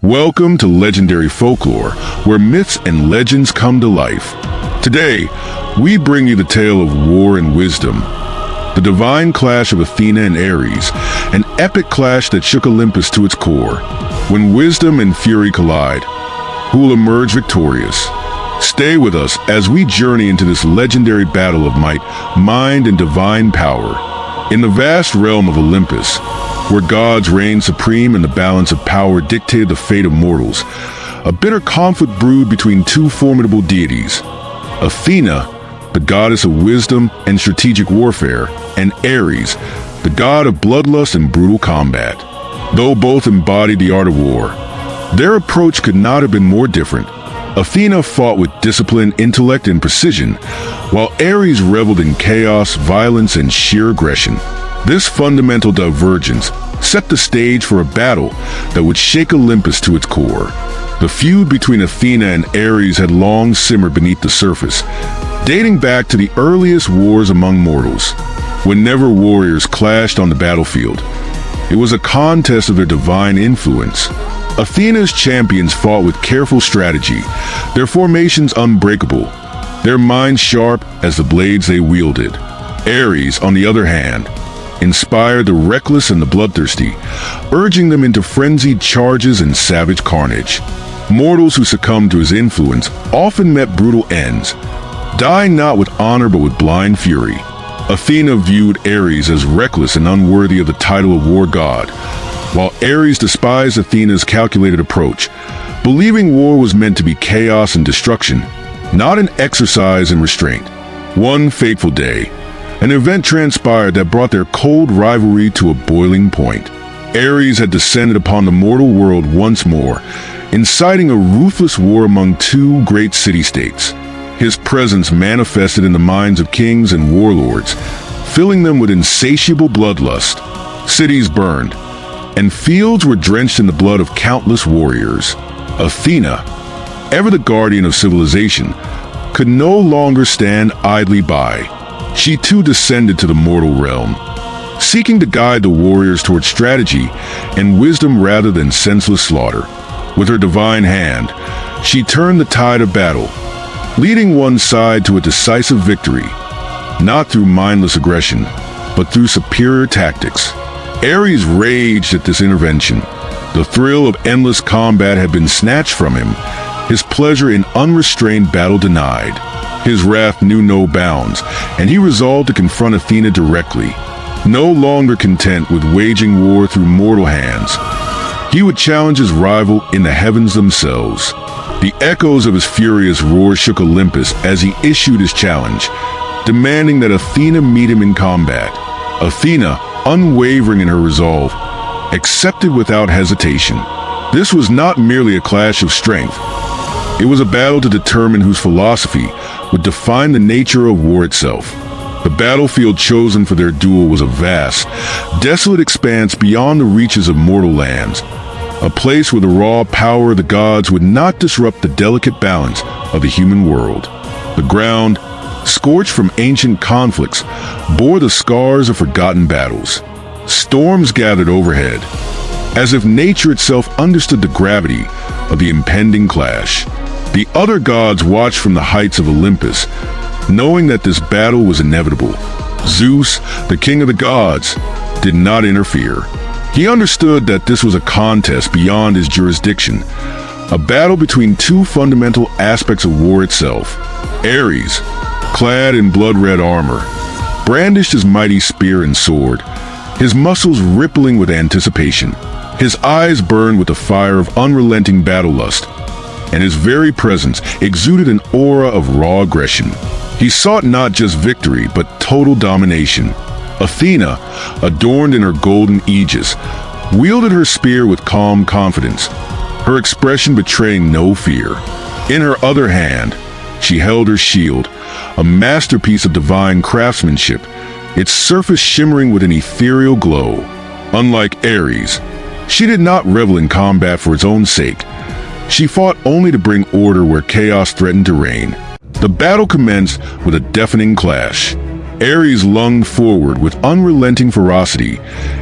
Welcome to Legendary Folklore, where myths and legends come to life. Today, we bring you the tale of war and wisdom, the divine clash of Athena and Ares, an epic clash that shook Olympus to its core. When wisdom and fury collide, who will emerge victorious? Stay with us as we journey into this legendary battle of might, mind, and divine power. In the vast realm of Olympus, where gods reigned supreme and the balance of power dictated the fate of mortals, a bitter conflict brewed between two formidable deities. Athena, the goddess of wisdom and strategic warfare, and Ares, the god of bloodlust and brutal combat. Though both embodied the art of war, their approach could not have been more different. Athena fought with discipline, intellect, and precision, while Ares reveled in chaos, violence, and sheer aggression. This fundamental divergence set the stage for a battle that would shake Olympus to its core. The feud between Athena and Ares had long simmered beneath the surface, dating back to the earliest wars among mortals. Whenever warriors clashed on the battlefield, it was a contest of their divine influence. Athena's champions fought with careful strategy, their formations unbreakable, their minds sharp as the blades they wielded. Ares, on the other hand, inspired the reckless and the bloodthirsty, urging them into frenzied charges and savage carnage. Mortals who succumbed to his influence often met brutal ends, dying not with honor but with blind fury. Athena viewed Ares as reckless and unworthy of the title of war god, while Ares despised Athena's calculated approach, believing war was meant to be chaos and destruction, not an exercise in restraint. One fateful day, an event transpired that brought their cold rivalry to a boiling point. Ares had descended upon the mortal world once more, inciting a ruthless war among two great city-states. His presence manifested in the minds of kings and warlords, filling them with insatiable bloodlust. Cities burned, and fields were drenched in the blood of countless warriors. Athena, ever the guardian of civilization, could no longer stand idly by. She too descended to the mortal realm, seeking to guide the warriors toward strategy and wisdom rather than senseless slaughter. With her divine hand, she turned the tide of battle, leading one side to a decisive victory, not through mindless aggression, but through superior tactics. Ares raged at this intervention. The thrill of endless combat had been snatched from him, his pleasure in unrestrained battle denied. His wrath knew no bounds, and he resolved to confront Athena directly. No longer content with waging war through mortal hands, he would challenge his rival in the heavens themselves. The echoes of his furious roar shook Olympus as he issued his challenge, demanding that Athena meet him in combat. Athena, unwavering in her resolve, accepted without hesitation. This was not merely a clash of strength. It was a battle to determine whose philosophy would define the nature of war itself. The battlefield chosen for their duel was a vast, desolate expanse beyond the reaches of mortal lands, a place where the raw power of the gods would not disrupt the delicate balance of the human world. The ground, scorched from ancient conflicts, bore the scars of forgotten battles. Storms gathered overhead, as if nature itself understood the gravity of the impending clash. The other gods watched from the heights of Olympus, knowing that this battle was inevitable. Zeus, the king of the gods, did not interfere. He understood that this was a contest beyond his jurisdiction, a battle between two fundamental aspects of war itself. Ares, clad in blood-red armor, brandished his mighty spear and sword, his muscles rippling with anticipation. His eyes burned with the fire of unrelenting battle lust, and his very presence exuded an aura of raw aggression. He sought not just victory, but total domination. Athena, adorned in her golden aegis, wielded her spear with calm confidence, her expression betraying no fear. In her other hand, she held her shield, a masterpiece of divine craftsmanship, its surface shimmering with an ethereal glow. Unlike Ares, she did not revel in combat for its own sake. She fought only to bring order where chaos threatened to reign. The battle commenced with a deafening clash. Ares lunged forward with unrelenting ferocity,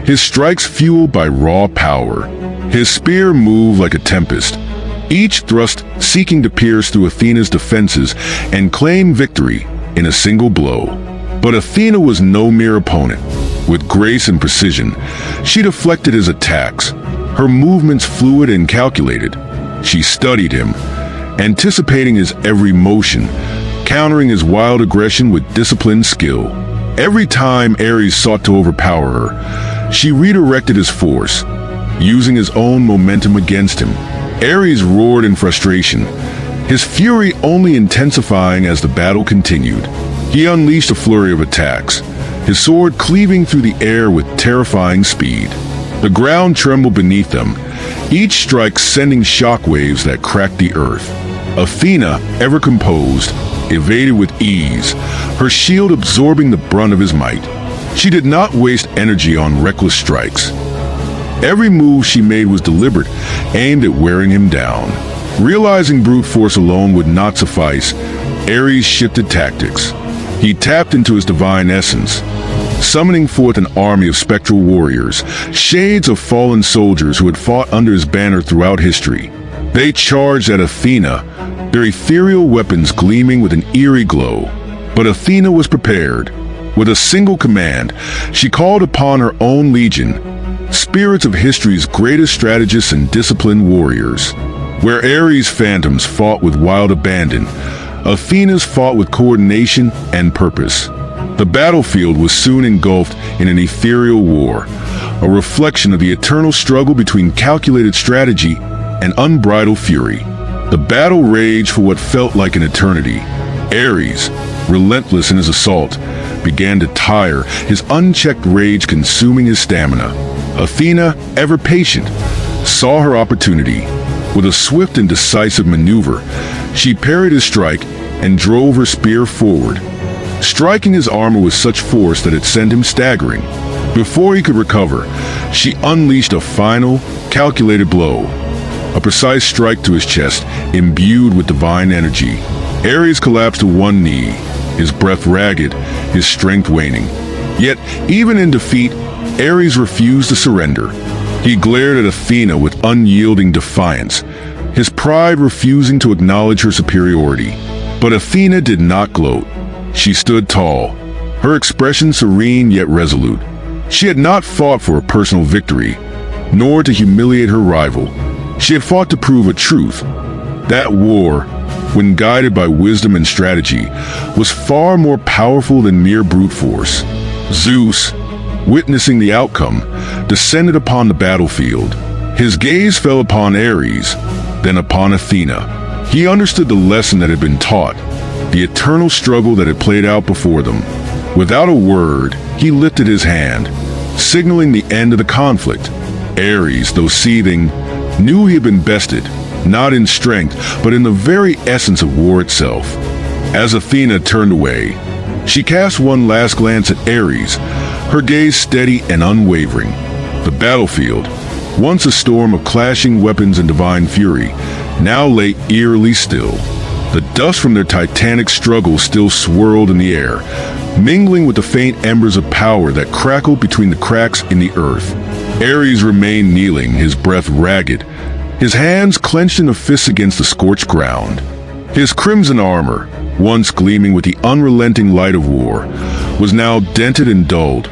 his strikes fueled by raw power. His spear moved like a tempest, each thrust seeking to pierce through Athena's defenses and claim victory in a single blow. But Athena was no mere opponent. With grace and precision, she deflected his attacks, her movements fluid and calculated. She studied him, anticipating his every motion, countering his wild aggression with disciplined skill. Every time Ares sought to overpower her, she redirected his force, using his own momentum against him. Ares roared in frustration, his fury only intensifying as the battle continued. He unleashed a flurry of attacks, his sword cleaving through the air with terrifying speed. The ground trembled beneath them, each strike sending shockwaves that cracked the earth. Athena, ever composed, evaded with ease, her shield absorbing the brunt of his might. She did not waste energy on reckless strikes. Every move she made was deliberate, aimed at wearing him down. Realizing brute force alone would not suffice, Ares shifted tactics. He tapped into his divine essence, summoning forth an army of spectral warriors, shades of fallen soldiers who had fought under his banner throughout history. They charged at Athena, their ethereal weapons gleaming with an eerie glow. But Athena was prepared. With a single command, she called upon her own legion, spirits of history's greatest strategists and disciplined warriors. Where Ares' phantoms fought with wild abandon, Athena's fought with coordination and purpose. The battlefield was soon engulfed in an ethereal war, a reflection of the eternal struggle between calculated strategy and unbridled fury. The battle raged for what felt like an eternity. Ares, relentless in his assault, began to tire, his unchecked rage consuming his stamina. Athena, ever patient, saw her opportunity. With a swift and decisive maneuver, she parried his strike and drove her spear forward, striking his armor with such force that it sent him staggering. Before he could recover, she unleashed a final, calculated blow, a precise strike to his chest, imbued with divine energy. Ares collapsed to one knee, his breath ragged, his strength waning. Yet, even in defeat, Ares refused to surrender. He glared at Athena with unyielding defiance, his pride refusing to acknowledge her superiority. But Athena did not gloat. She stood tall, her expression serene yet resolute. She had not fought for a personal victory, nor to humiliate her rival. She had fought to prove a truth. That war, when guided by wisdom and strategy, was far more powerful than mere brute force. Zeus, witnessing the outcome, descended upon the battlefield. His gaze fell upon Ares, then upon Athena. He understood the lesson that had been taught, the eternal struggle that had played out before them. Without a word, he lifted his hand, signaling the end of the conflict. Ares, though seething, knew he had been bested, not in strength, but in the very essence of war itself. As Athena turned away, she cast one last glance at Ares, her gaze steady and unwavering. The battlefield, once a storm of clashing weapons and divine fury, now lay eerily still. The dust from their titanic struggle still swirled in the air, mingling with the faint embers of power that crackled between the cracks in the earth. Ares remained kneeling, his breath ragged, his hands clenched in a fist against the scorched ground. His crimson armor, once gleaming with the unrelenting light of war, was now dented and dulled,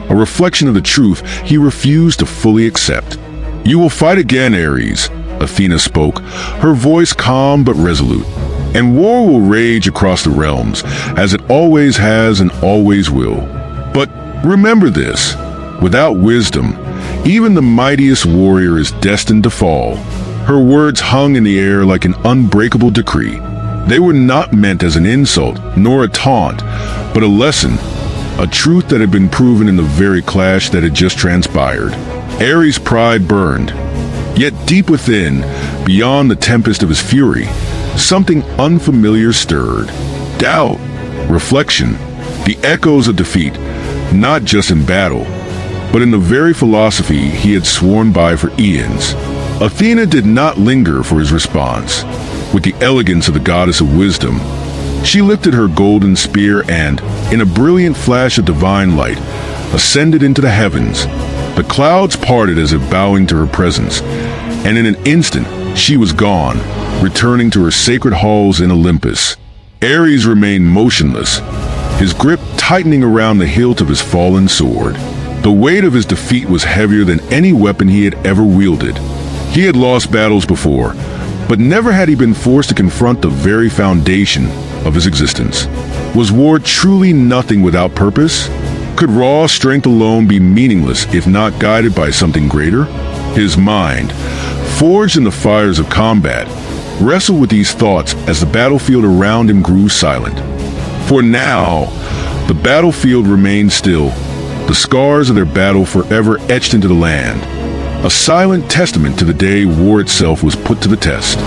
a reflection of the truth he refused to fully accept. "You will fight again, Ares," Athena spoke, her voice calm but resolute. "And war will rage across the realms, as it always has and always will. But remember this, without wisdom, even the mightiest warrior is destined to fall." Her words hung in the air like an unbreakable decree. They were not meant as an insult, nor a taunt, but a lesson, a truth that had been proven in the very clash that had just transpired. Ares' pride burned, yet deep within, beyond the tempest of his fury, something unfamiliar stirred. Doubt, reflection, the echoes of defeat, not just in battle, but in the very philosophy he had sworn by for eons. Athena did not linger for his response. With the elegance of the goddess of wisdom, She lifted her golden spear and, in a brilliant flash of divine light, ascended into the heavens. The clouds parted as if bowing to her presence, and in an instant she was gone, returning to her sacred halls in Olympus. Ares remained motionless, his grip tightening around the hilt of his fallen sword. The weight of his defeat was heavier than any weapon he had ever wielded. He had lost battles before, but never had he been forced to confront the very foundation of his existence. Was war truly nothing without purpose? Could raw strength alone be meaningless if not guided by something greater? His mind, forged in the fires of combat, wrestled with these thoughts as the battlefield around him grew silent. For now, the battlefield remained still, the scars of their battle forever etched into the land, a silent testament to the day war itself was put to the test.